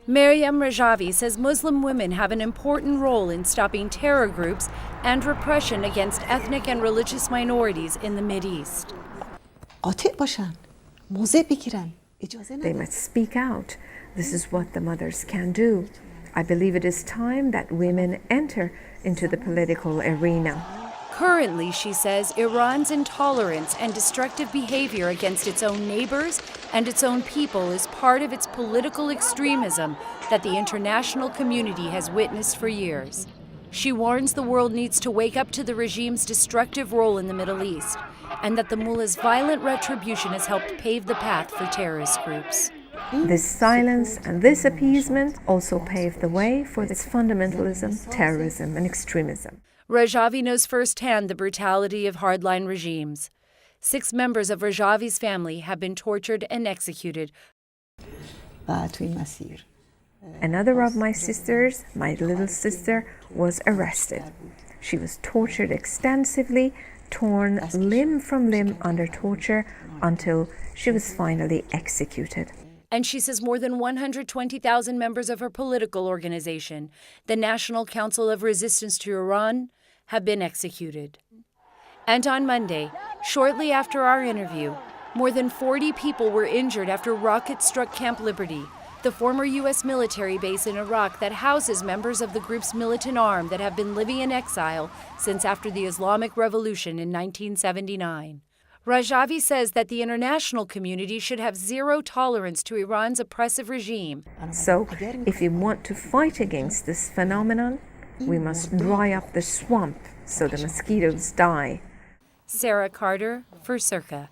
Maryam Rajavi says Muslim women have an important role in stopping terror groups and repression against ethnic and religious minorities in the Mideast. قاطع باشن، موضع بگیرن. They must speak out. This is what the mothers can do. I believe it is time that women enter into the political arena. Currently, she says, Iran's intolerance and destructive behavior against its own neighbors and its own people is part of its political extremism that the international community has witnessed for years. She warns the world needs to wake up to the regime's destructive role in the Middle East and that the mullah's violent retribution has helped pave the path for terrorist groups. This silence and this appeasement also paved the way for its fundamentalism, terrorism, and extremism. Rajavi knows firsthand the brutality of hardline regimes. 6 members of Rajavi's family have been tortured and executed. Another of my sisters, my little sister, was arrested. She was tortured extensively, torn limb from limb under torture until she was finally executed. And she says more than 120,000 members of her political organization, the National Council of Resistance to Iran, have been executed. And on Monday, shortly after our interview, more than 40 people were injured after rockets struck Camp Liberty, the former U.S. military base in Iraq that houses members of the group's militant arm that have been living in exile since after the Islamic Revolution in 1979. Rajavi says that the international community should have zero tolerance to Iran's oppressive regime. So, if we want to fight against this phenomenon, we must dry up the swamp so the mosquitoes die. Sarah Carter for Circa.